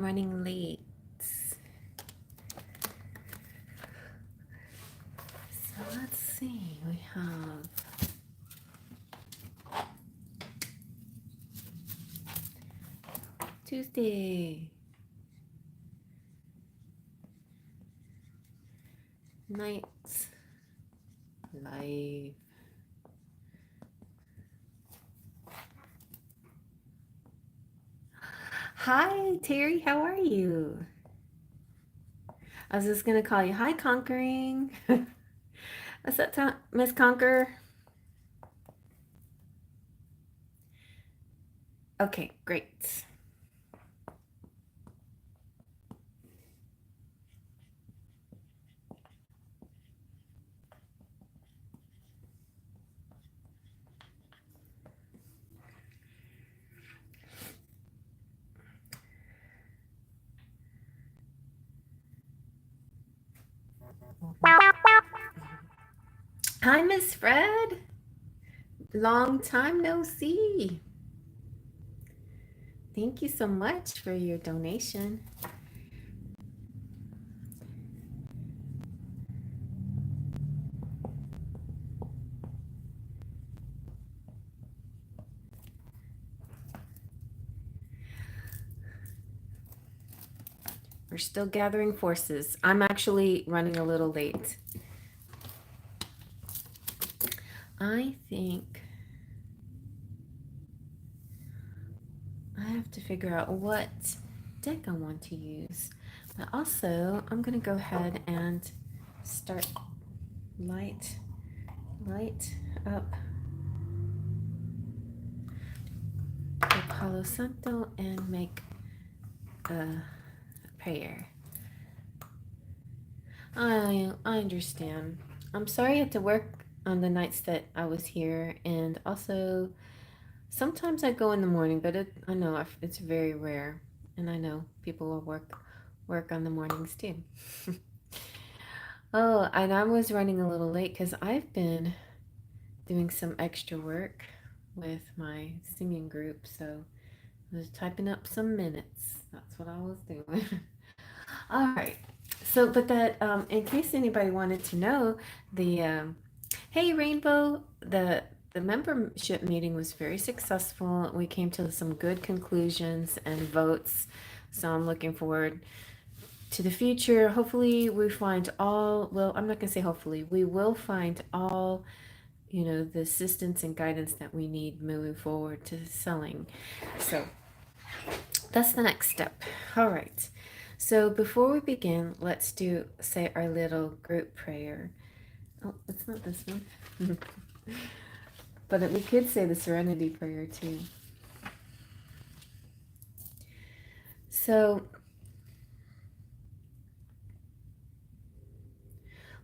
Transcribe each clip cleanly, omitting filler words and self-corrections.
running late. So let's see. We have Tuesday. Nights. Live. Hi, Terry. How are you? I was just going to call you. Hi, Conquering. What's that time, Miss Conquer? Okay, great. Hi, Miss Fred. Long time no see. Thank you so much for your donation. We're still gathering forces. I'm actually running a little late. I think I have to figure out what deck I want to use. But also, I'm going to go ahead and start light up the Palo Santo and make a prayer. I understand. I'm sorry I had to work on the nights that I was here, and also sometimes I go in the morning, but I know it's very rare, and I know people will work on the mornings too. Oh, and I was running a little late because I've been doing some extra work with my singing group, so I was typing up some minutes. That's what I was doing. All right. So, but that, in case anybody wanted to know, the hey Rainbow, the membership meeting was very successful. We came to some good conclusions and votes. So I'm looking forward to the future. Hopefully, we find all. Well, I'm not gonna say hopefully. We will find all, the assistance and guidance that we need moving forward to selling. So that's the next step. All right. So before we begin, let's say our little group prayer. Oh, it's not this one. But we could say the Serenity Prayer too. So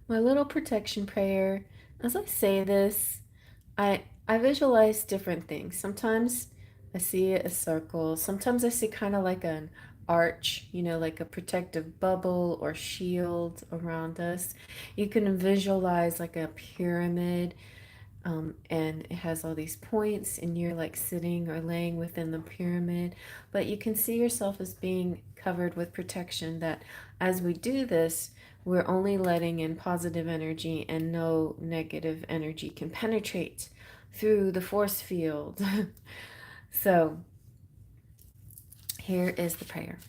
my little protection prayer, as I say this, I visualize different things. Sometimes I see a circle. Sometimes I see kind of like an arch, like a protective bubble or shield around us. You can visualize like a pyramid, and it has all these points, and you're like sitting or laying within the pyramid. But you can see yourself as being covered with protection, that as we do this, we're only letting in positive energy and no negative energy can penetrate through the force field. So here is the prayer.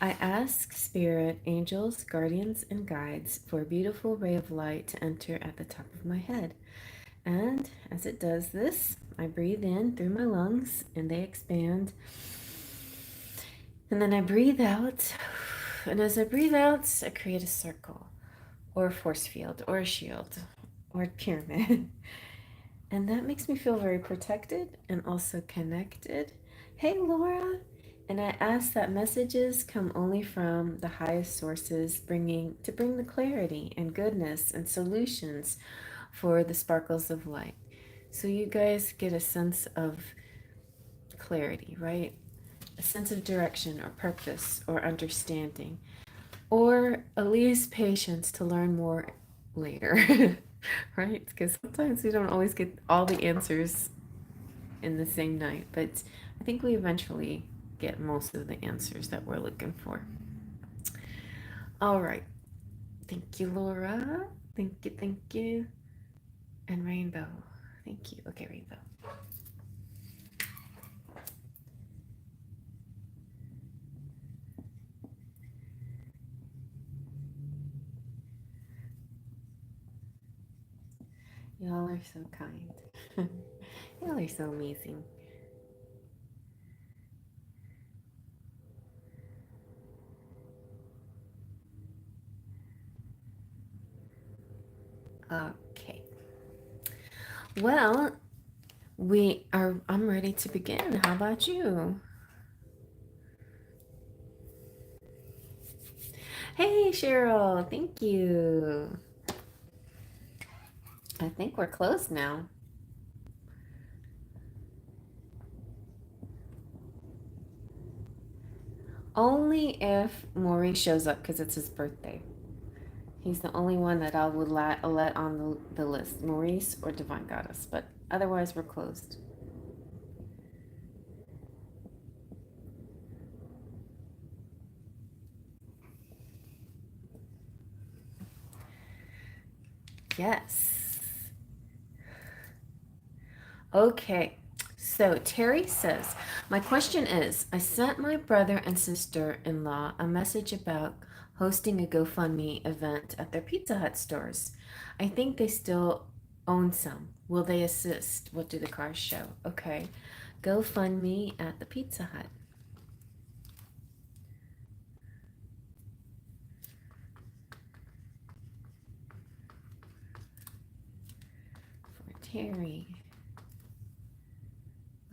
I ask spirit, angels, guardians, and guides for a beautiful ray of light to enter at the top of my head. And as it does this, I breathe in through my lungs and they expand. And then I breathe out. And as I breathe out, I create a circle or a force field or a shield or a pyramid. And that makes me feel very protected and also connected. Hey, Laura. And I ask that messages come only from the highest sources, to bring the clarity and goodness and solutions for the sparkles of light. So you guys get a sense of clarity, right? A sense of direction or purpose or understanding, or at least patience to learn more later, right? Because sometimes we don't always get all the answers in the same night, but I think we eventually get most of the answers that we're looking for. All right. Thank you, Laura. Thank you, thank you. And Rainbow. Thank you. Okay, Rainbow. Y'all are so kind. Y'all are so amazing. Okay. Well, I'm ready to begin. How about you? Hey, Cheryl. Thank you. I think we're close now. Only if Maurice shows up because it's his birthday. He's the only one that I would let on the list. Maurice or Divine Goddess. But otherwise, we're closed. Yes. Okay. So Terry says, my question is, I sent my brother and sister-in-law a message about hosting a GoFundMe event at their Pizza Hut stores. I think they still own some. Will they assist? What do the cards show? Okay. GoFundMe at the Pizza Hut. For Terry.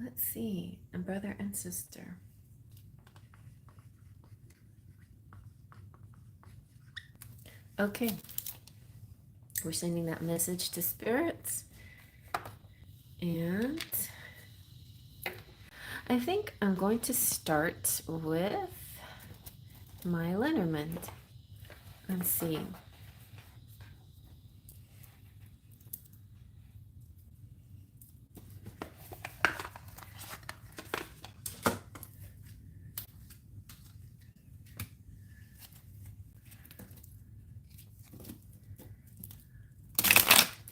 Let's see. A brother and sister. Okay. We're sending that message to spirits. And I think I'm going to start with my Lenormand. Let's see.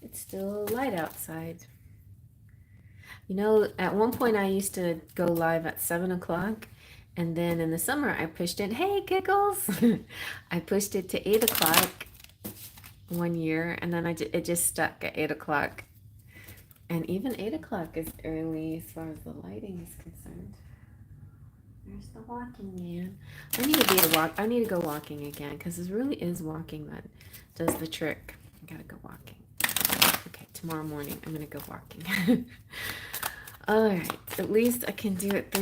It's still light outside. You know, at one point I used to go live at 7 o'clock. And then in the summer I pushed it. Hey, giggles! I pushed it to 8 o'clock one year. And then it just stuck at 8 o'clock. And even 8 o'clock is early as far as the lighting is concerned. There's the walking man. I need to go walking again because it really is walking that does the trick. I gotta go walking. Okay, tomorrow morning I'm gonna go walking. All right, at least I can do it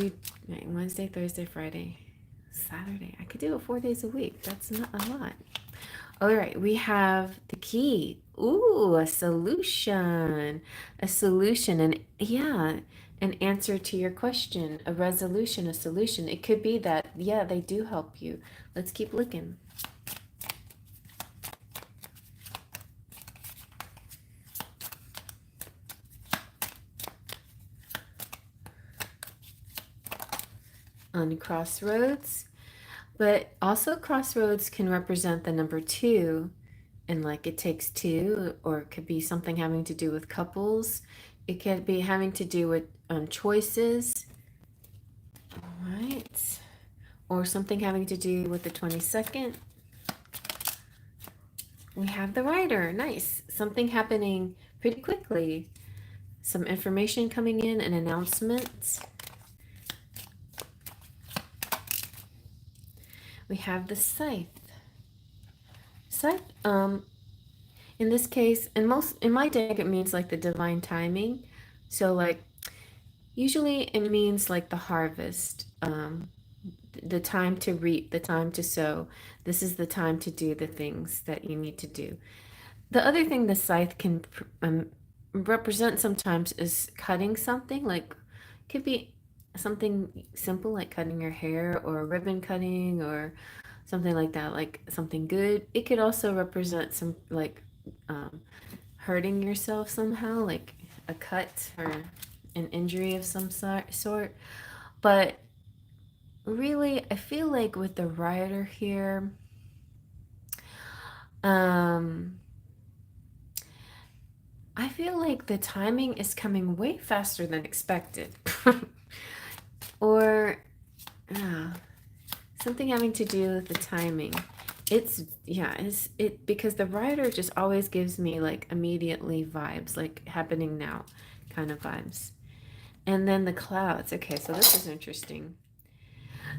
Wednesday, Thursday, Friday, Saturday. I could do it 4 days a week. That's not a lot. All right, we have the key. Ooh, a solution. A solution. And yeah, an answer to your question. A resolution, a solution. It could be that, yeah, they do help you. Let's keep looking. On crossroads. But also crossroads can represent the number 2. And like it takes 2, or it could be something having to do with couples. It could be having to do with choices. All right. Or something having to do with the 22nd. We have the Rider. Nice. Something happening pretty quickly. Some information coming in, an announcement. We have the Scythe. Scythe, in this case, in my deck, it means like the divine timing. So like, usually it means like the harvest, the time to reap, the time to sow. This is the time to do the things that you need to do. The other thing the scythe can represent sometimes is cutting something, like could be something simple like cutting your hair or ribbon cutting or something like that, like something good. It could also represent some like hurting yourself somehow, like a cut or an injury of some sort. But really, I feel like with the rider here, um, I feel like the timing is coming way faster than expected. Or something having to do with the timing. It's yeah, it's it because the writer just always gives me like immediately vibes, like happening now kind of vibes. And then the clouds. Okay, so this is interesting.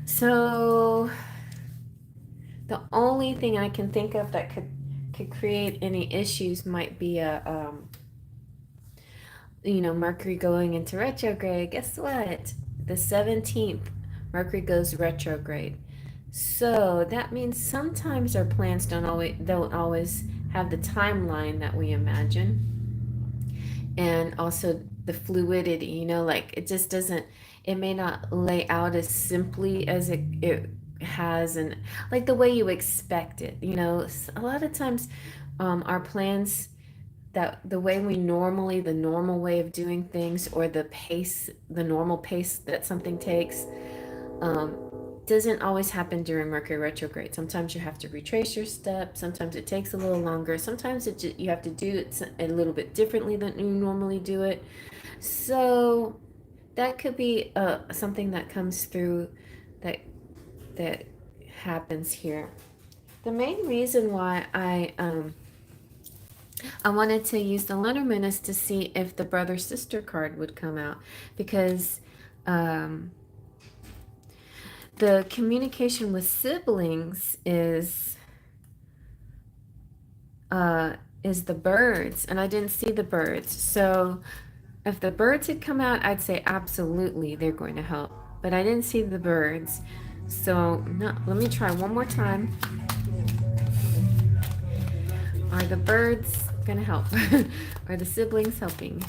So the only thing I can think of that could create any issues might be a Mercury going into retrograde. Guess what? The 17th, Mercury goes retrograde. So that means sometimes our plans don't always have the timeline that we imagine. And also the fluidity, like it just doesn't, it may not lay out as simply as it has, and like the way you expect it. A lot of times our plans, that the way we normally, the normal way of doing things, or the normal pace that something takes, um, doesn't always happen during Mercury retrograde. Sometimes you have to retrace your steps. Sometimes it takes a little longer. Sometimes you have to do it a little bit differently than you normally do it. So that could be something that comes through, that that happens here. The main reason why I wanted to use the Lenormand is to see if the brother sister card would come out, because um, the communication with siblings is the birds, and I didn't see the birds. So if the birds had come out, I'd say absolutely they're going to help. But I didn't see the birds. So no, let me try one more time. Are the birds going to help? Are the siblings helping?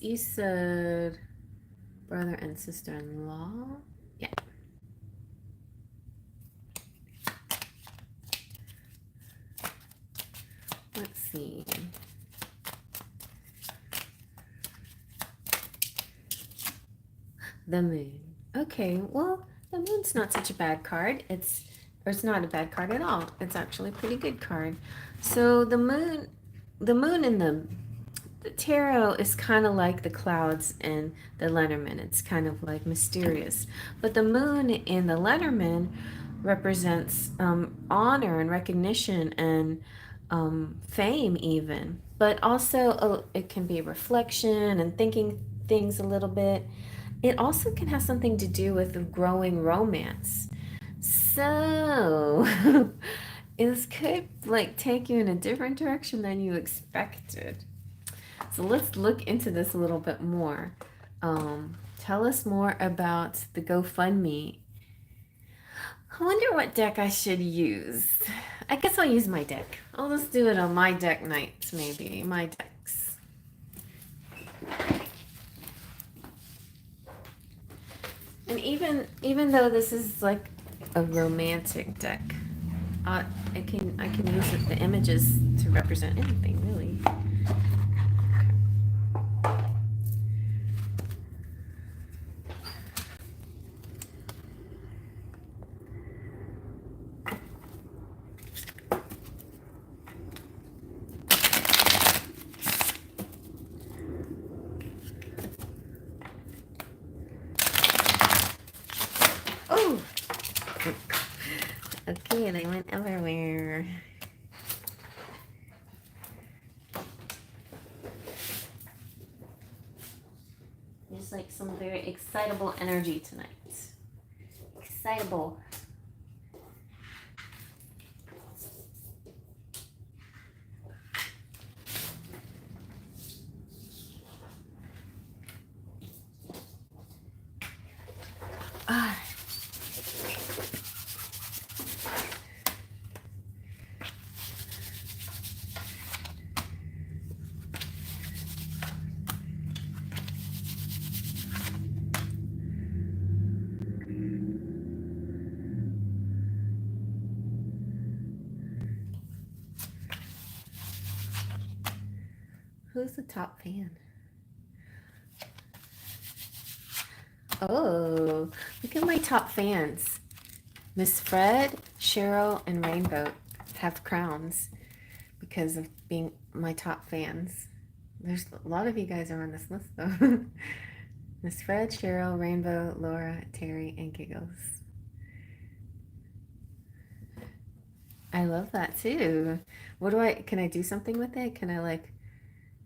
You said brother and sister-in-law? Yeah. Let's see. The moon. Okay, well, the moon's not such a bad card. It's not a bad card at all. It's actually a pretty good card. So the moon in the tarot is kind of like the clouds in the Lenormand. It's kind of like mysterious. But the moon in the Lenormand represents honor and recognition and fame even. But also it can be reflection and thinking things a little bit. It also can have something to do with growing romance. So this could like take you in a different direction than you expected. So let's look into this a little bit more. Tell us more about the GoFundMe. I wonder what deck I should use. I guess I'll use my deck. I'll just do it on my deck nights, maybe. My decks. And even though this is like a romantic deck, I can use the images to represent anything really. Oh, okay, they went everywhere. There's like some very excitable energy tonight. Excitable. Ah. Who's the top fan? Oh, look at my top fans. Miss Fred, Cheryl, and Rainbow have crowns because of being my top fans. There's a lot of you guys are on this list though. Miss Fred, Cheryl, Rainbow, Laura, Terry, and Giggles. I love that too. Can I do something with it? Can I like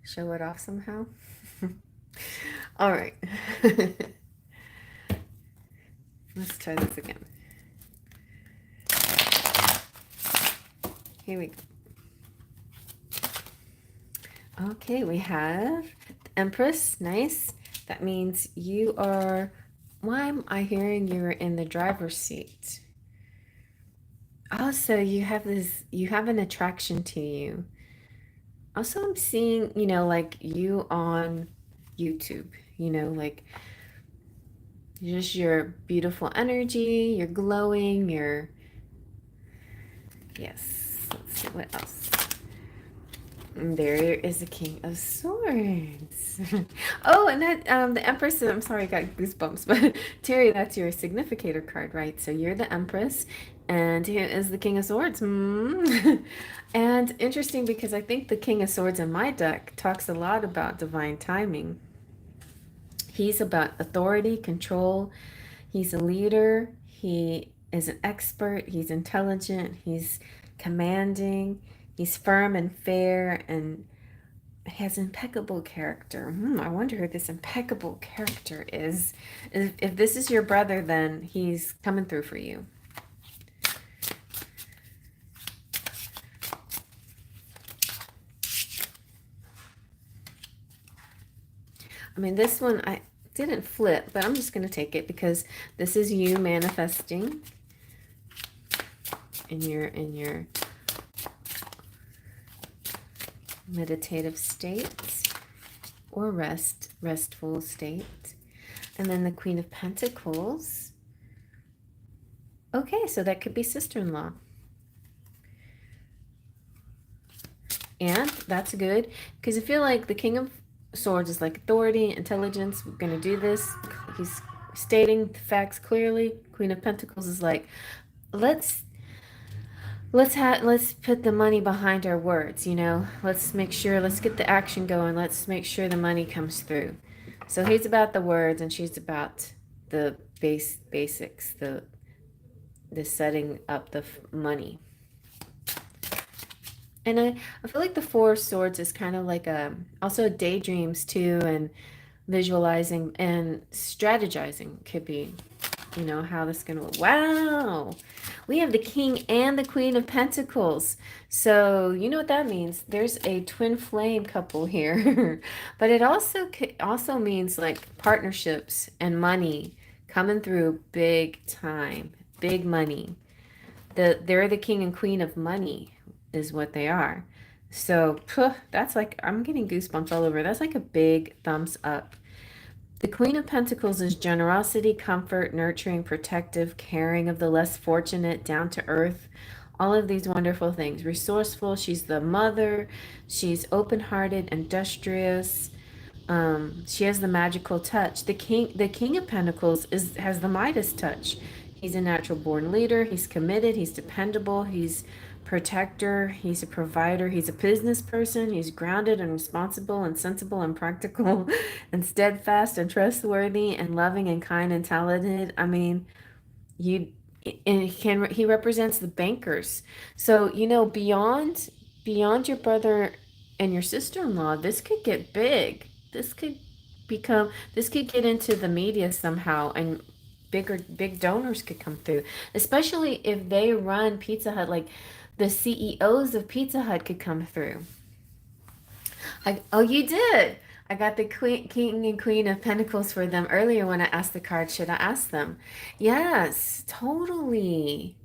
show it off somehow? All right. Let's try this again. Here we go. Okay, we have the Empress. Nice. That means you are, why am I hearing you're in the driver's seat? Also, you have an attraction to you. Also, I'm seeing, like you on YouTube, like just your beautiful energy, you're glowing, yes. Let's see what else. There is the King of Swords. Oh, and that the Empress. I'm sorry, I got goosebumps. But Terry, that's your significator card, right? So you're the Empress, and here is the King of Swords. And interesting because I think the King of Swords in my deck talks a lot about divine timing. He's about authority, control. He's a leader. He is an expert. He's intelligent. He's commanding. He's firm and fair and has impeccable character. I wonder who this impeccable character is. If this is your brother, then he's coming through for you. I mean, this one I didn't flip, but I'm just going to take it because this is you manifesting in your meditative state or restful state. And then the Queen of Pentacles. Okay, so that could be sister-in-law. And that's good because I feel like the King of Swords is like authority, intelligence. We're going to do this. He's stating the facts clearly. Queen of Pentacles is like, let's put the money behind our words, Let's make sure, let's get the action going. Let's make sure the money comes through. So he's about the words and she's about the basics, the setting up the money. And I feel like the Four of Swords is kind of like also daydreams too, and visualizing and strategizing could be, how this is going to, wow. We have the King and the Queen of Pentacles. So you know what that means. There's a twin flame couple here. But it also means like partnerships and money coming through big time, big money. They're the King and Queen of money is what they are. So that's like, I'm getting goosebumps all over. That's like a big thumbs up. The Queen of Pentacles is generosity, comfort, nurturing, protective, caring of the less fortunate, down to earth, all of these wonderful things. Resourceful, she's the mother, she's open-hearted, industrious. She has the magical touch. The King of Pentacles has the Midas touch. He's a natural born leader, he's committed, he's dependable, he's protector, he's a provider, he's a business person, he's grounded and responsible and sensible and practical and steadfast and trustworthy and loving and kind and talented. I mean, he represents the bankers. So, beyond your brother and your sister-in-law, this could get big. This could get into the media somehow, and big donors could come through, especially if they run Pizza Hut. Like the CEOs of Pizza Hut could come through. Oh, you did. I got the King and Queen of Pentacles for them earlier when I asked the card, should I ask them? Yes, totally.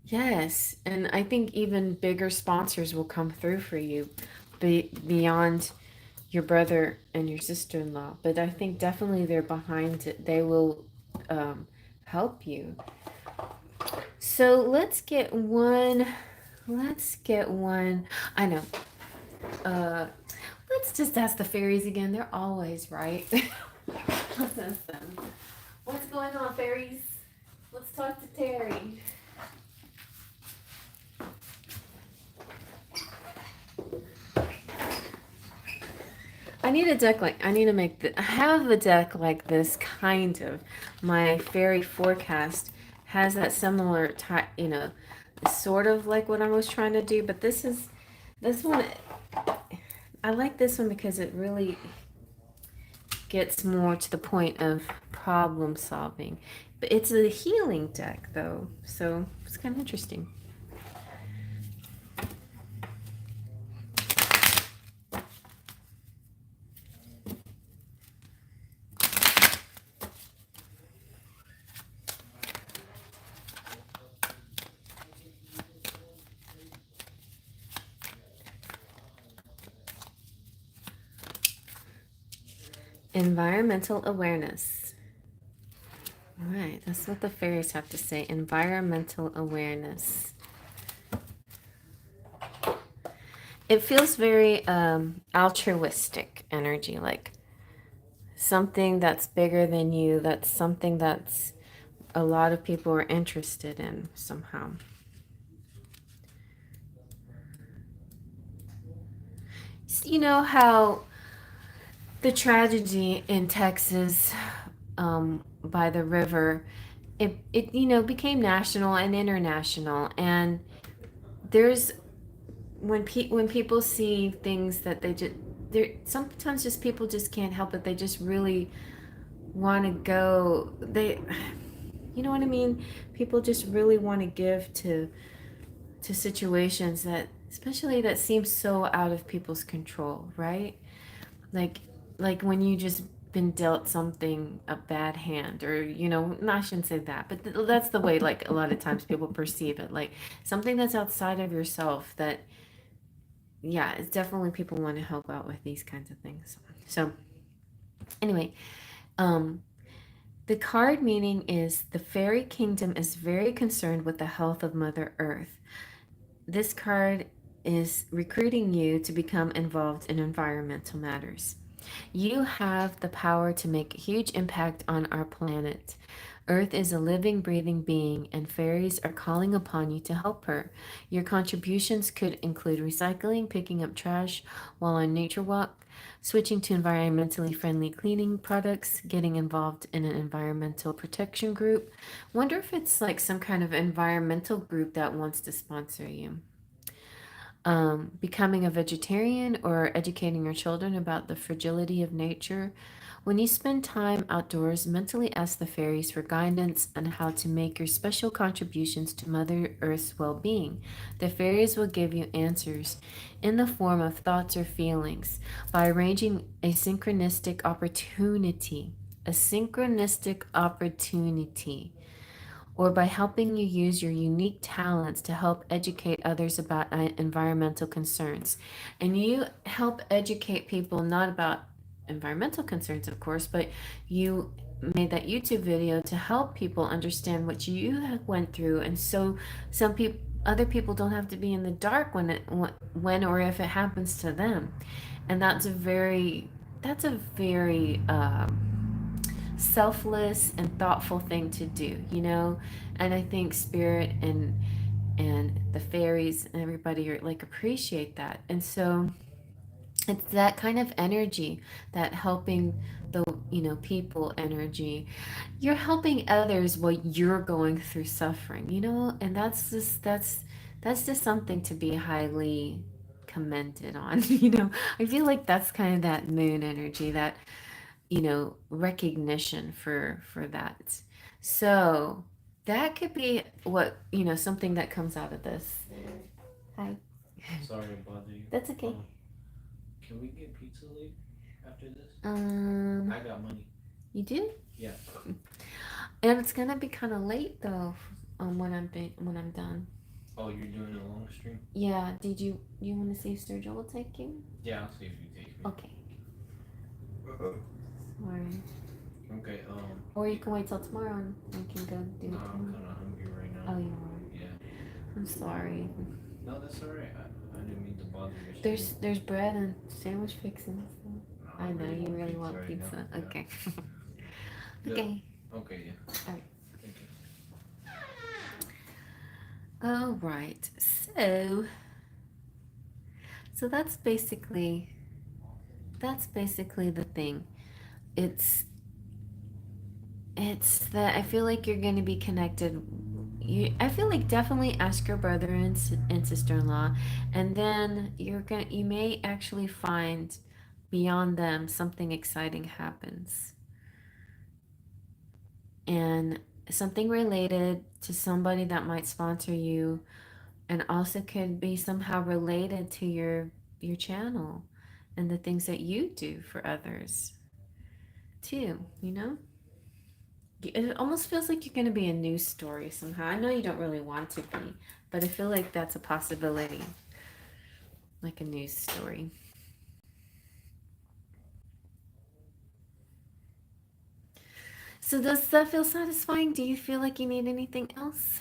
Yes. And I think even bigger sponsors will come through for you beyond your brother and your sister-in-law. But I think definitely they're behind it. They will help you. So let's get one. I know. Let's just ask the fairies again. They're always right. Let's ask them. What's going on, fairies? Let's talk to Terry. I need a deck like I need to make the I have a deck like this kind of. My fairy forecast has that similar type, sort of like what I was trying to do, but this one I like this one because it really gets more to the point of problem solving. But it's a healing deck though, so it's kind of interesting. Environmental awareness. All right, that's what the fairies have to say. Environmental awareness. It feels very altruistic energy, like something that's bigger than you, that's something that's a lot of people are interested in somehow. You know how the tragedy in Texas by the river, it became national and international, and there's when people see things that they're sometimes just people just can't help it. They just really want to go. You know what I mean? People just really want to give to situations that, especially that seem so out of people's control, right? Like like when you just been dealt something a bad hand, or no, I shouldn't say that, but that's the way like a lot of times people perceive it, like something that's outside of yourself that, yeah, it's definitely people want to help out with these kinds of things. So anyway, um the card meaning is the fairy kingdom is very concerned with the health of Mother Earth. This card is recruiting you to become involved in environmental matters. You have the power to make a huge impact on our planet. Earth is a living, breathing being, and fairies are calling upon you to help her. Your contributions could include recycling, picking up trash while on nature walk, switching to environmentally friendly cleaning products, getting involved in an environmental protection group. Wonder if it's like some kind of environmental group that wants to sponsor you. Becoming a vegetarian or educating your children about the fragility of nature. When you spend time outdoors, mentally ask the fairies for guidance on how to make your special contributions to Mother Earth's well being. The fairies will give you answers in the form of thoughts or feelings by arranging a synchronistic opportunity. A synchronistic opportunity, or by helping you use your unique talents to help educate others about environmental concerns. And you help educate people not about environmental concerns, of course, but you made that YouTube video to help people understand what you have went through, and so some people other people don't have to be in the dark when or if it happens to them. And that's a very selfless and thoughtful thing to do. And I think spirit and the fairies and everybody are like appreciate that. And so it's that kind of energy, that helping the people energy. You're helping others while you're going through suffering, and that's just something to be highly commended on. I feel like that's kind of that moon energy, that recognition for that. So that could be what, something that comes out of this. Hi. Sorry to bother you. That's okay. Can we get pizza later after this? Um, I got money. you do? Yeah. And it's gonna be kind of late though, when I'm done. Oh, you're doing a long stream? Yeah. You want to see if Sergio will take you? Yeah, I'll see if you take me. Okay. Sorry. Okay. Or you can wait till tomorrow and we can go do No, it. I'm kind of hungry right now. Oh, you are. Yeah. I'm sorry. No, that's all right. I didn't mean to bother your stream. There's bread and sandwich fixings. I know you really want right pizza. now, yeah. Okay. Yeah. Okay. Okay, yeah. Alright. Thank you. All right. So that's basically the thing. It's it's that I feel like you're going to be connected. I feel like definitely ask your brother and sister-in-law, and then you may actually find beyond them something exciting happens, and something related to somebody that might sponsor you, and also could be somehow related to your channel and the things that you do for others too, you know? It almost feels like you're going to be a news story somehow. I know you don't really want to be, but I feel like that's a possibility, like a news story. So does that feel satisfying? Do you feel like you need anything else?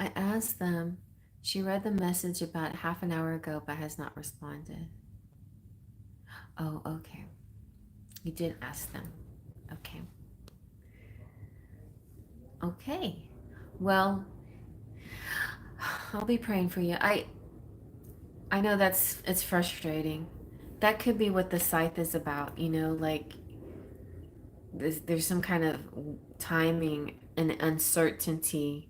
I asked them. She read the message about half an hour ago but has not responded. Oh, okay. You did ask them. Okay. Okay. Well, I'll be praying for you. I know it's frustrating. That could be what the scythe is about, like there's some kind of timing and uncertainty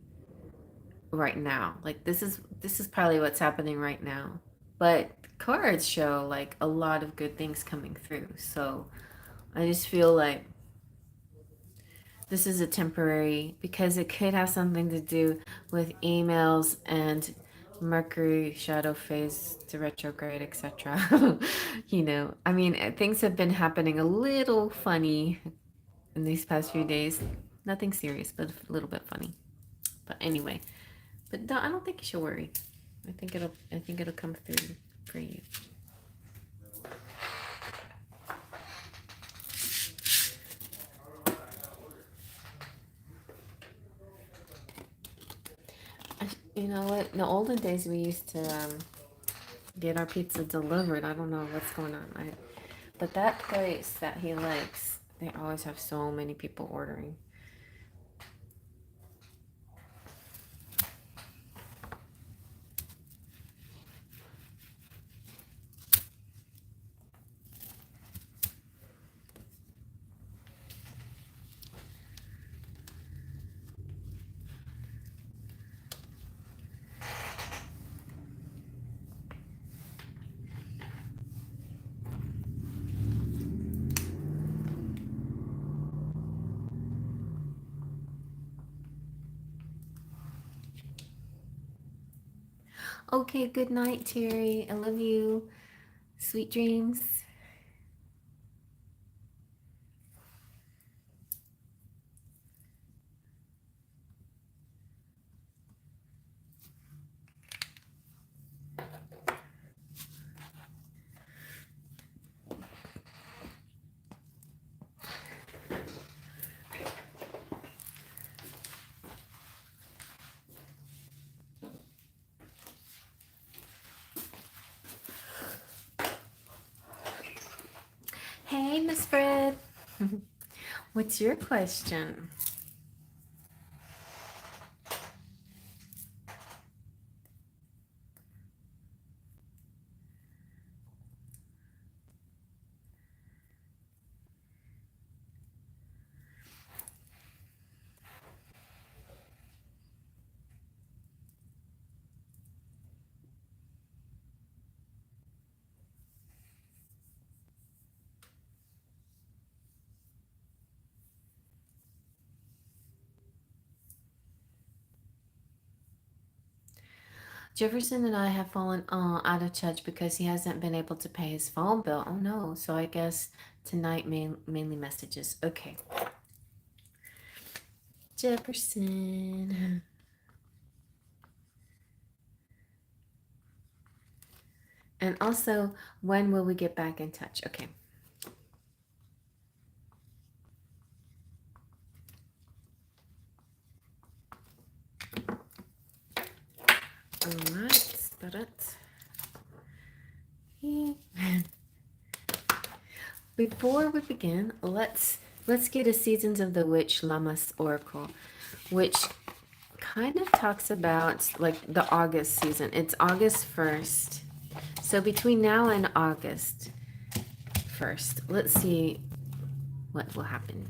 right now. Like this is probably what's happening right now. But cards show like a lot of good things coming through. So I just feel like this is a temporary, because it could have something to do with emails and Mercury shadow phase to retrograde, etc. I mean, things have been happening a little funny in these past few days. Nothing serious, but a little bit funny. But anyway, I don't think you should worry. I think it'll come through for you. You know what? In the olden days, we used to get our pizza delivered. I don't know what's going on. But that place that he likes, they always have so many people ordering. Okay, good night, Terry. I love you. Sweet dreams. Hey, Miss Fred. What's your question? Jefferson and I have fallen out of touch because he hasn't been able to pay his phone bill. Oh no. So I guess tonight mainly messages. Okay. Jefferson. And also, when will we get back in touch? Okay. All right. Before we begin, let's get a Seasons of the Witch Lammas Oracle, which kind of talks about like the August season. It's August 1st. So between now and August 1st, let's see what will happen.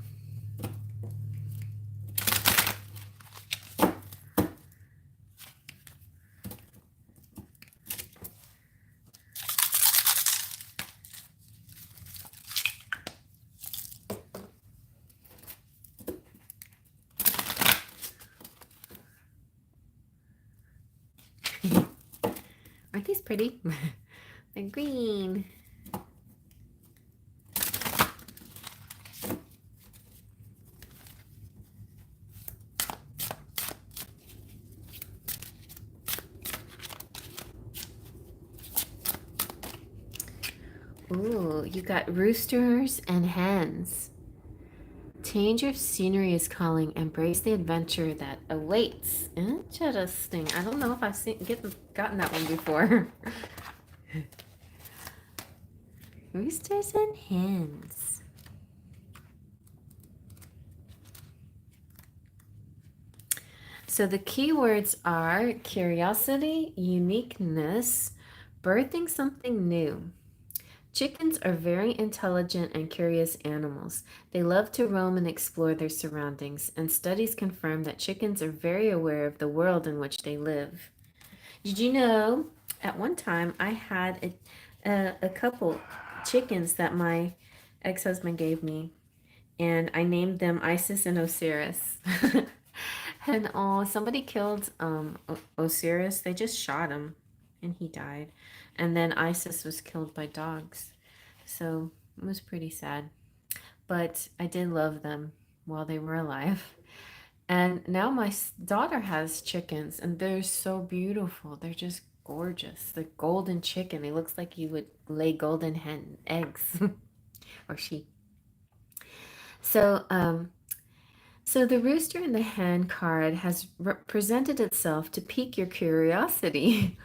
Aren't these pretty? They're green. Ooh, you got roosters and hens. Change of scenery is calling. Embrace the adventure that awaits. Interesting. I don't know if I've gotten that one before. Roosters and hens. So the keywords are curiosity, uniqueness, birthing something new. Chickens are very intelligent and curious animals. They love to roam and explore their surroundings, and studies confirm that chickens are very aware of the world in which they live. Did you know, at one time I had a couple chickens that my ex-husband gave me, and I named them Isis and Osiris. And somebody killed Osiris. They just shot him, and he died. And then Isis was killed by dogs. So it was pretty sad. But I did love them while they were alive. And now my daughter has chickens, and they're so beautiful. They're just gorgeous. The golden chicken. It looks like you would lay golden hen eggs, or she. So, so the rooster and the hen card has presented itself to pique your curiosity.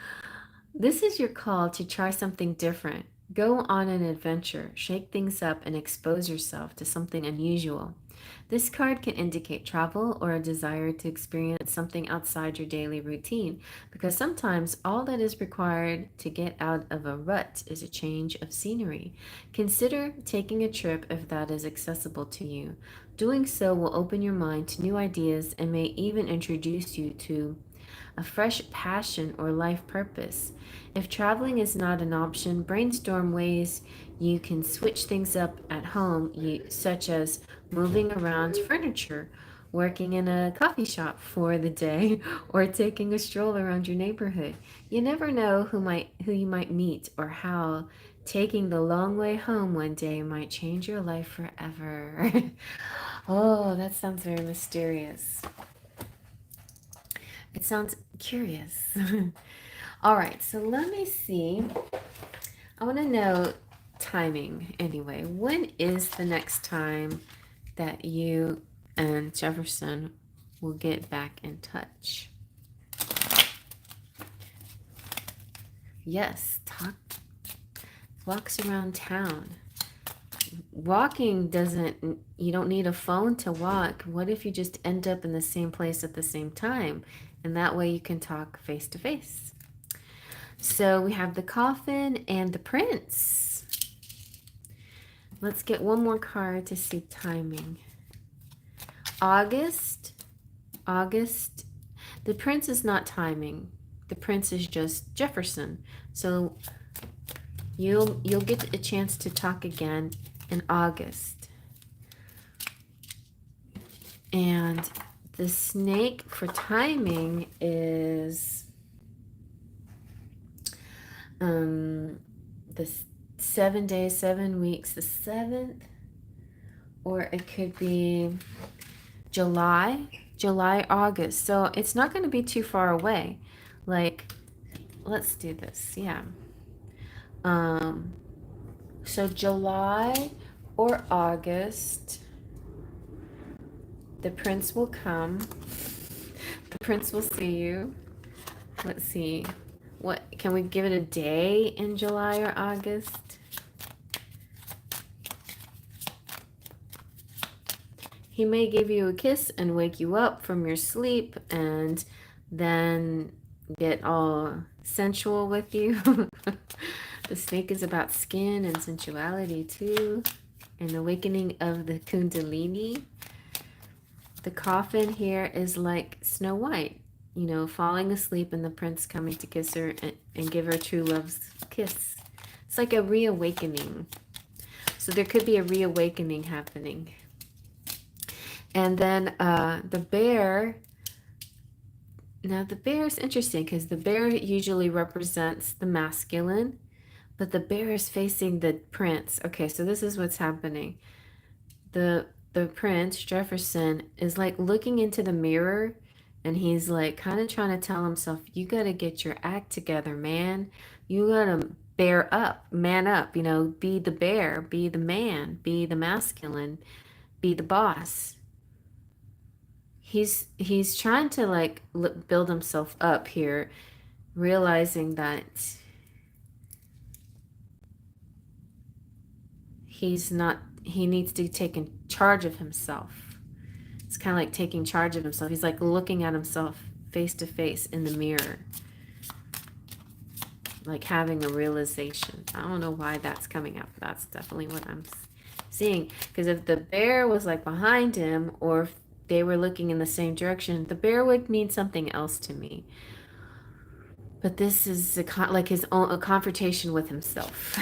This is your call to try something different. Go on an adventure, shake things up, and expose yourself to something unusual. This card can indicate travel or a desire to experience something outside your daily routine, because sometimes all that is required to get out of a rut is a change of scenery. Consider taking a trip if that is accessible to you. Doing so will open your mind to new ideas and may even introduce you to a fresh passion or life purpose. If traveling is not an option, brainstorm ways you can switch things up at home, such as moving around furniture, working in a coffee shop for the day, or taking a stroll around your neighborhood. You never know who you might meet or how taking the long way home one day might change your life forever. Oh, that sounds very mysterious. It sounds curious. All right, so let me see. I want to know timing anyway. When is the next time that you and Jefferson will get back in touch? Yes, walks around town. Walking you don't need a phone to walk. What if you just end up in the same place at the same time? And that way you can talk face to face. So we have the coffin and the prince. Let's get one more card to see timing. August. The prince is not timing. The prince is just Jefferson. So you'll get a chance to talk again in August. And the snake for timing is the 7 days, 7 weeks, the 7th, or it could be July, August. So it's not going to be too far away. Like, let's do this. Yeah. So July or August, the prince will come. The prince will see you. Let's see. What can we give it a day in July or August? He may give you a kiss and wake you up from your sleep and then get all sensual with you. The snake is about skin and sensuality too. An awakening of the Kundalini. The coffin here is like Snow White, falling asleep and the prince coming to kiss her and give her true love's kiss. It's like a reawakening. So there could be a reawakening happening. And then the bear. Now the bear is interesting because the bear usually represents the masculine, but the bear is facing the prince. Okay, so this is what's happening. The prince, Jefferson, is like looking into the mirror and he's like kind of trying to tell himself, you got to get your act together, man. You got to bear up, man up, be the bear, be the man, be the masculine, be the boss. He's trying to like build himself up here, realizing that he needs to take in charge of himself. It's kind of like taking charge of himself. He's like looking at himself face to face in the mirror, like having a realization. I don't know why that's coming up. That's definitely what I'm seeing. Because if the bear was like behind him, or if they were looking in the same direction, the bear would mean something else to me. But this is like his own a confrontation with himself.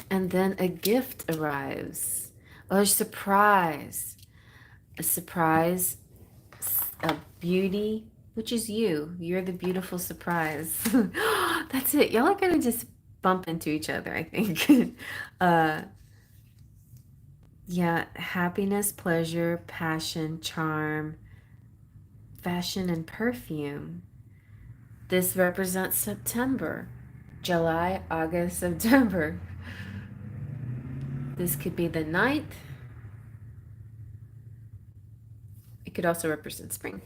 And then a gift arrives. Oh, a surprise. A surprise, a beauty, which is you. You're the beautiful surprise. That's it. Y'all are going to just bump into each other, I think. Yeah, happiness, pleasure, passion, charm, fashion, and perfume. This represents September. July, August, September. This could be the 9th. It could also represent spring.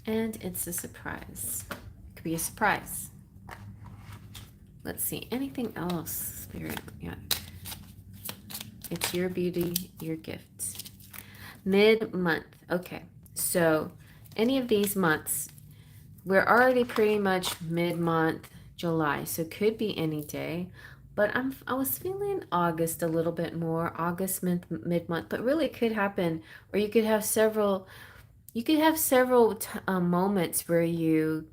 And it's a surprise. It could be a surprise. Let's see. Anything else, Spirit? Yeah. It's your beauty, your gift. Mid-month. Okay. So any of these months, we're already pretty much mid-month, July. So it could be any day. But I was feeling August a little bit more. August mid-month. But really it could happen. Or you could have several moments where you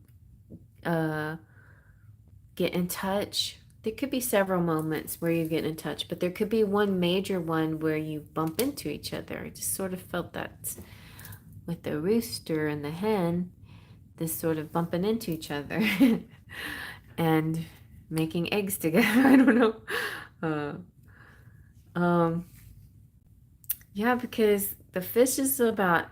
get in touch. There could be several moments where you get in touch, but there could be one major one where you bump into each other. I just sort of felt that with the rooster and the hen, this sort of bumping into each other and making eggs together. I don't know. Yeah, because the fish is about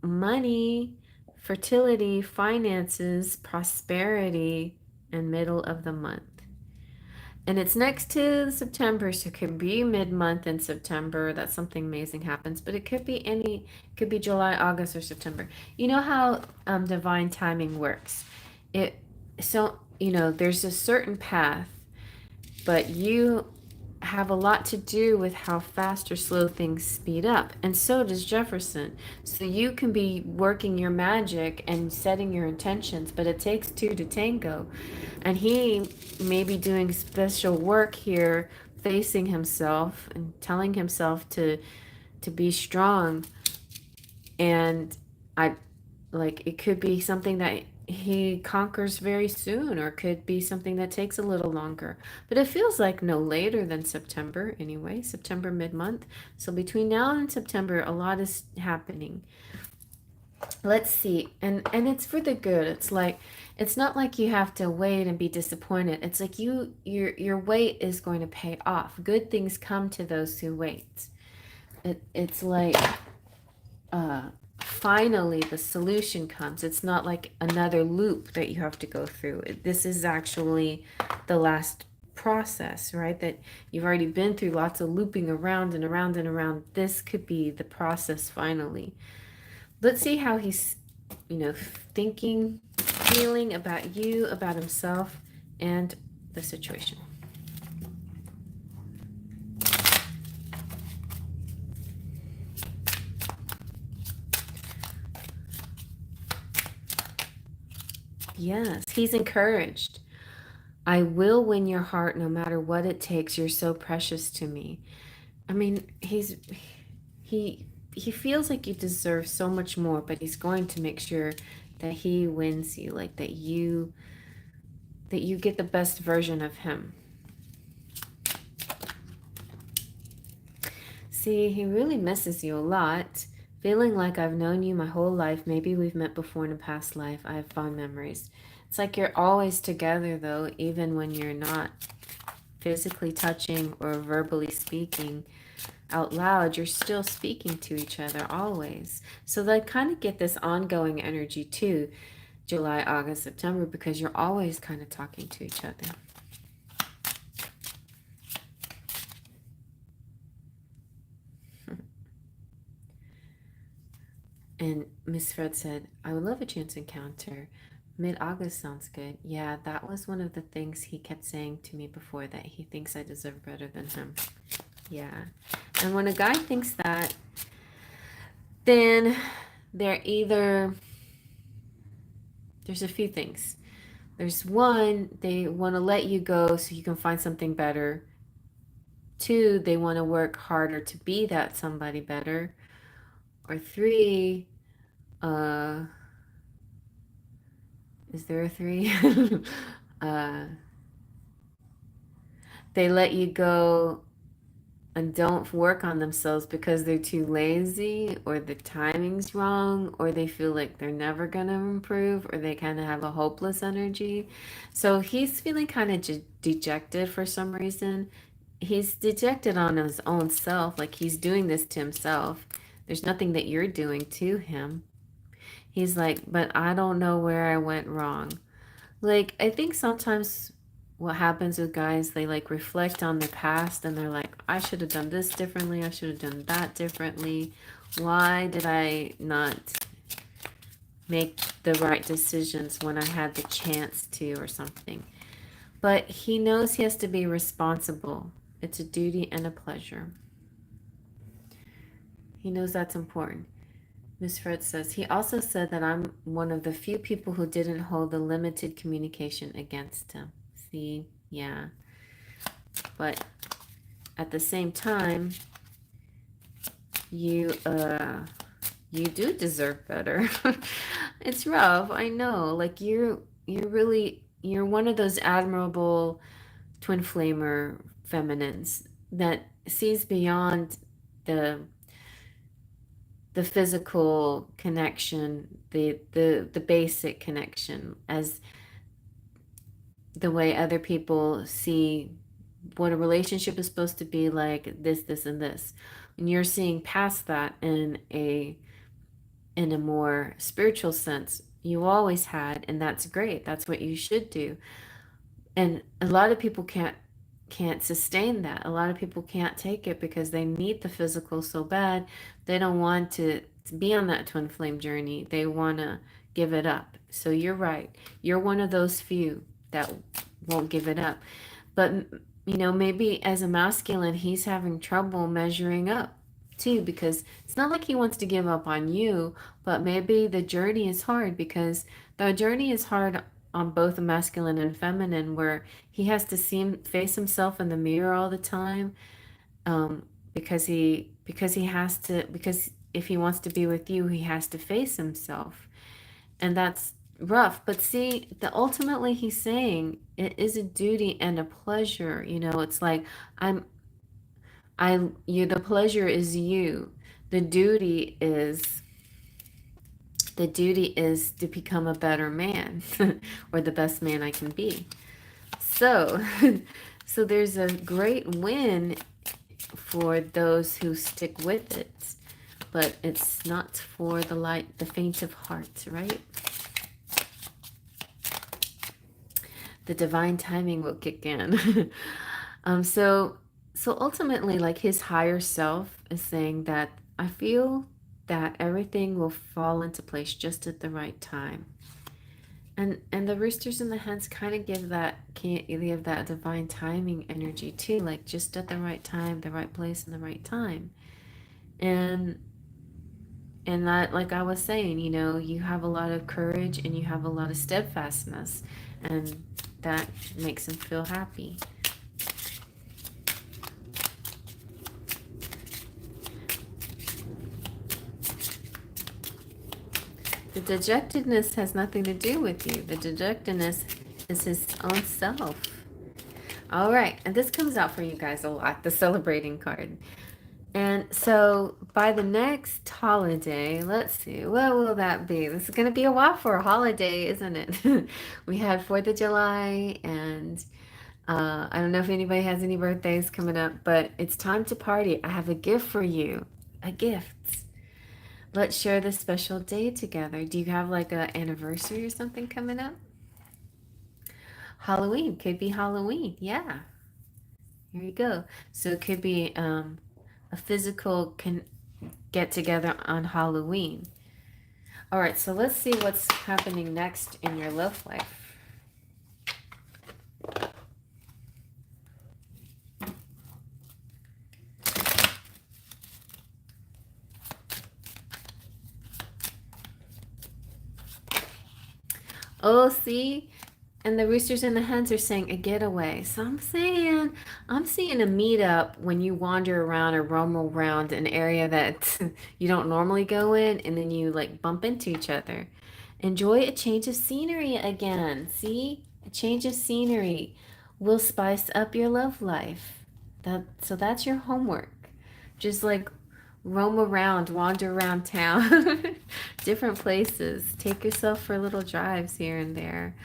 money, fertility, finances, prosperity, and middle of the month. And it's next to September, so it could be mid-month in September that something amazing happens, but it could be July, August, or September. You know how divine timing works. There's a certain path, but you have a lot to do with how fast or slow things speed up, and so does Jefferson. So you can be working your magic and setting your intentions, but it takes two to tango, and he may be doing special work here, facing himself and telling himself to be strong. And it could be something that he conquers very soon, or it could be something that takes a little longer, but it feels like no later than September anyway. September mid-month. So between now and September, a lot is happening. let's see. And it's for the good. It's like, it's not like you have to wait and be disappointed. It's like your wait is going to pay off. Good things come to those who wait. It's like, uh finally the solution comes. It's not like another loop that you have to go through. This is actually the last process, right? That you've already been through lots of looping around and around and around. This could be the process finally. Let's see how he's, thinking, feeling about you, about himself, and the situation. Yes, he's encouraged. I will win your heart no matter what it takes. You're so precious to me. I mean, he he feels like you deserve so much more, but he's going to make sure that he wins you, like that you get the best version of him. See, he really misses you a lot. Feeling like I've known you my whole life. Maybe we've met before in a past life. I have fond memories. It's like you're always together, though, even when you're not physically touching or verbally speaking out loud, you're still speaking to each other always. So they kind of get this ongoing energy too, July, August, September, because you're always kind of talking to each other. And Miss Fred said, I would love a chance encounter. Mid-August sounds good. Yeah, that was one of the things he kept saying to me before, that he thinks I deserve better than him. Yeah. And when a guy thinks that, then they're either, there's a few things. There's one, they want to let you go so you can find something better. Two, they want to work harder to be that somebody better. Or three, uh, is there a three? uh, they let you go and don't work on themselves because they're too lazy, or the timing's wrong, or they feel like they're never gonna improve, or they kind of have a hopeless energy. So he's feeling kind of dejected for some reason. He's dejected on his own self, like he's doing this to himself. There's nothing that you're doing to him. He's like, but I don't know where I went wrong. Like, I think sometimes what happens with guys, they like reflect on their past and they're like, I should have done this differently. I should have done that differently. Why did I not make the right decisions when I had the chance to, or something? But he knows he has to be responsible. It's a duty and a pleasure. He knows that's important. Miss Fred says, he also said that I'm one of the few people who didn't hold the limited communication against him. See, yeah. But at the same time, you you do deserve better. It's rough, I know. Like you're one of those admirable twin flamer feminines that sees beyond the the physical connection, the basic connection, as the way other people see what a relationship is supposed to be, like this and this. And you're seeing past that in a more spiritual sense. You always had, and that's great. That's what you should do. And a lot of people can't sustain that. A lot of people can't take it because they need the physical so bad. They don't want to be on that twin flame journey. They want to give it up. So you're right. You're one of those few that won't give it up. But maybe as a masculine, he's having trouble measuring up too, because it's not like he wants to give up on you, but maybe the journey is hard, because the journey is hard on both the masculine and feminine, where he has to face himself in the mirror all the time, because he has to, because if he wants to be with you, he has to face himself, and that's rough. But see, the ultimately he's saying it is a duty and a pleasure. It's like, the pleasure is you. The duty is The duty is to become a better man or the best man I can be. So, so there's a great win for those who stick with it, but it's not for the faint of heart, right? The divine timing will kick in. So ultimately, like his higher self is saying that I feel that everything will fall into place just at the right time. And the roosters and the hens kind of give that divine timing energy too, like just at the right time, the right place, and the right time. And that, like I was saying, you have a lot of courage and you have a lot of steadfastness, and that makes him feel happy. The dejectedness has nothing to do with you. The dejectedness is his own self. All right, and this comes out for you guys a lot, the celebrating card. And so by the next holiday, let's see, what will that be? This is going to be a while for a holiday, isn't it? We had 4th of July, and I don't know if anybody has any birthdays coming up, but it's time to party. I have a gift for you, a gift. Let's share this special day together. Do you have like an anniversary or something coming up? Halloween, could be Halloween. Yeah, here you go. So it could be a physical get together on Halloween. All right, so let's see what's happening next in your love life. Oh, see? And the roosters and the hens are saying a getaway. So I'm seeing a meetup when you wander around or roam around an area that you don't normally go in, and then you like bump into each other. Enjoy a change of scenery again. See? A change of scenery will spice up your love life. So that's your homework. Just like roam around, wander around town, different places. Take yourself for little drives here and there.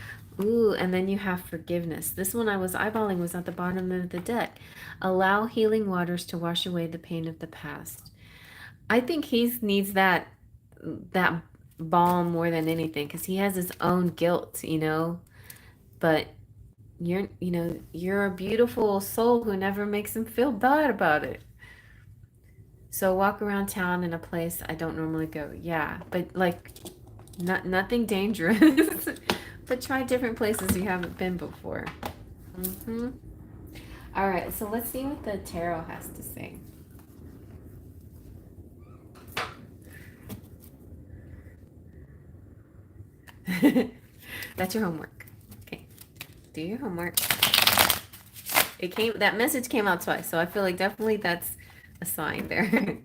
Ooh, and then you have forgiveness. This one I was eyeballing was at the bottom of the deck. Allow healing waters to wash away the pain of the past. I think he needs that balm more than anything, because he has his own guilt. But you're a beautiful soul who never makes him feel bad about it. So walk around town in a place I don't normally go. Yeah, but like nothing dangerous. But try different places you haven't been before. All right, so let's see what the tarot has to say. That's your homework. Okay, do your homework. That message came out twice, so I feel like definitely that's a sign there.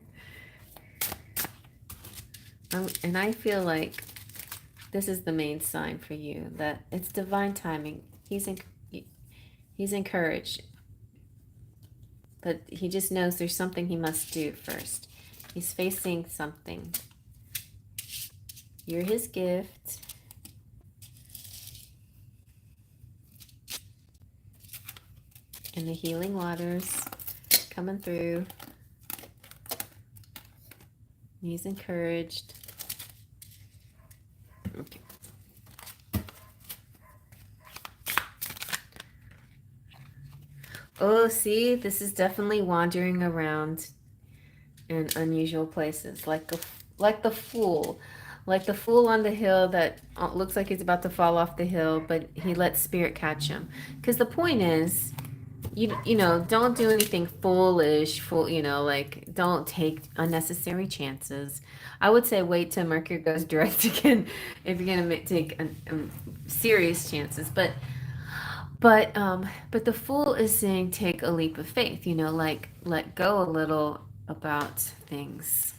And I feel like this is the main sign for you, that it's divine timing. He's encouraged, but he just knows there's something he must do first. He's facing something. You're his gift. And the healing waters coming through. He's encouraged. Okay. Oh, see, this is definitely wandering around in unusual places, like the fool, like the fool on the hill that looks like he's about to fall off the hill, but he lets spirit catch him. Because the point is, don't do anything foolish. Like don't take unnecessary chances. I would say wait till Mercury goes direct again if you're gonna take serious chances. But the fool is saying take a leap of faith. Like let go a little about things.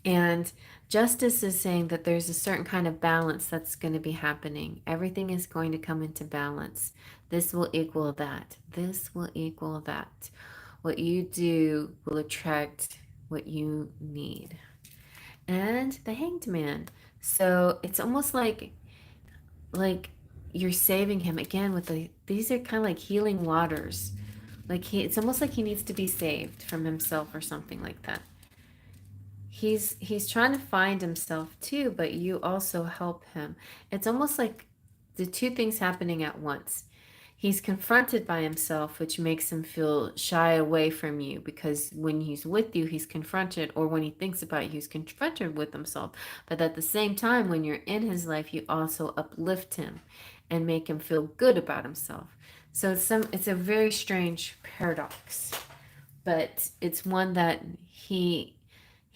And Justice is saying that there's a certain kind of balance that's going to be happening. Everything is going to come into balance. This will equal that. This will equal that. What you do will attract what you need. and the Hanged Man. So it's almost like you're saving him again with these are kind of like healing waters. Like it's almost like he needs to be saved from himself or something like that. He's trying to find himself too, but you also help him. It's almost like the two things happening at once. He's confronted by himself, which makes him feel shy away from you because when he's with you, he's confronted, or when he thinks about you, he's confronted with himself. But at the same time, when you're in his life, you also uplift him and make him feel good about himself. So it's a very strange paradox, but it's one that he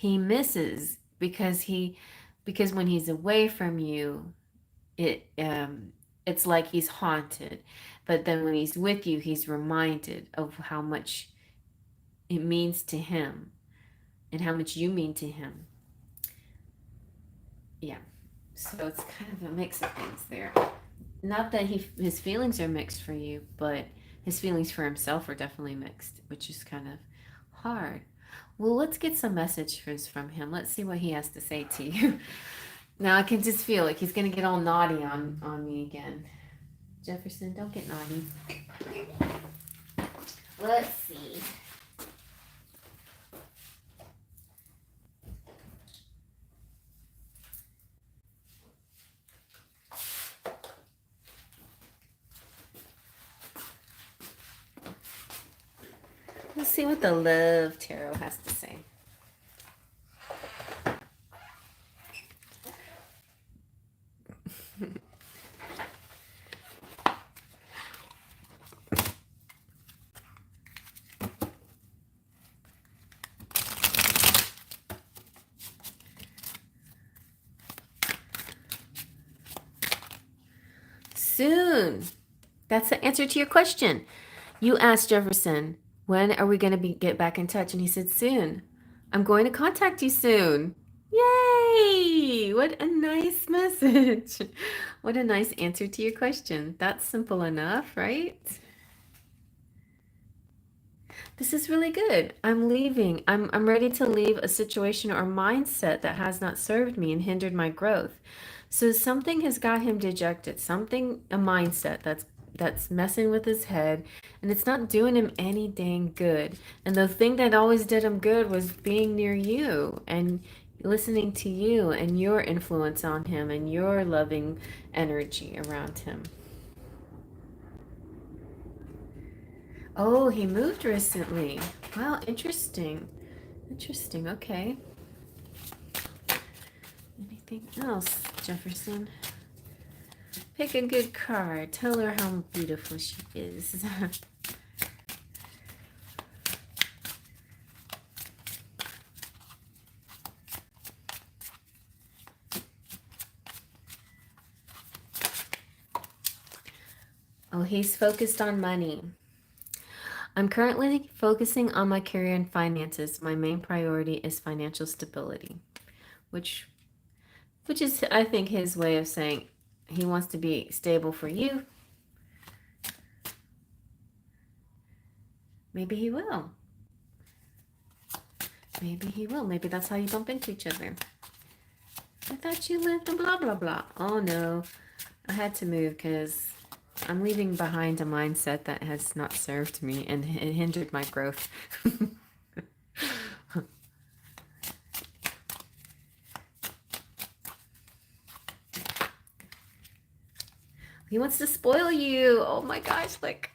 misses because when he's away from you, it's like he's haunted, but then when he's with you, he's reminded of how much it means to him and how much you mean to him. Yeah, so it's kind of a mix of things there. Not that his feelings are mixed for you, but his feelings for himself are definitely mixed, which is kind of hard. Well, let's get some messages from him. Let's see what he has to say to you. Now I can just feel like he's gonna get all naughty on me again. Jefferson, don't get naughty. Let's see. Let's see what the Love Tarot has to say. Soon. That's the answer to your question. You asked Jefferson, when are we going to get back in touch? And he said, soon. I'm going to contact you soon. Yay! What a nice message. What a nice answer to your question. That's simple enough, right? This is really good. I'm leaving. I'm ready to leave a situation or mindset that has not served me and hindered my growth. So something has got him dejected. Something, a mindset that's messing with his head, and it's not doing him any dang good. And the thing that always did him good was being near you and listening to you and your influence on him and your loving energy around him. Oh, he moved recently. Wow, interesting. Interesting. Okay. Anything else, Jefferson? Pick a good card. Tell her how beautiful she is. Oh, he's focused on money. I'm currently focusing on my career and finances. My main priority is financial stability, which is, I think, his way of saying he wants to be stable for you. Maybe he will. Maybe he will. Maybe that's how you bump into each other. I thought you lived in blah, blah, blah. Oh, no. I had to move because I'm leaving behind a mindset that has not served me and it hindered my growth. He wants to spoil you. Oh my gosh, like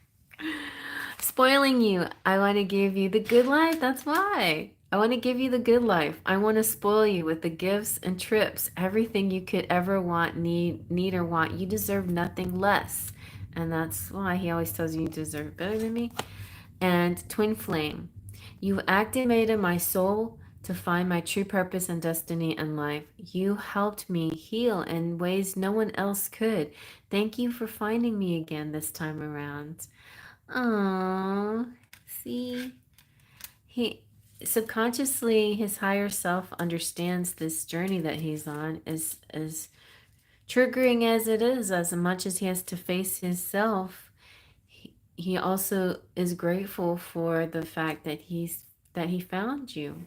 spoiling you. I want to give you the good life. That's why. I want to give you the good life. I want to spoil you with the gifts and trips, everything you could ever want, need or want. You deserve nothing less. And that's why he always tells you deserve better than me. And twin flame. You activated my soul to find my true purpose and destiny in life. You helped me heal in ways no one else could. Thank you for finding me again this time around. Aww. See? He subconsciously, his higher self understands this journey that he's on as triggering as it is, as much as he has to face himself. He also is grateful for the fact that he found you.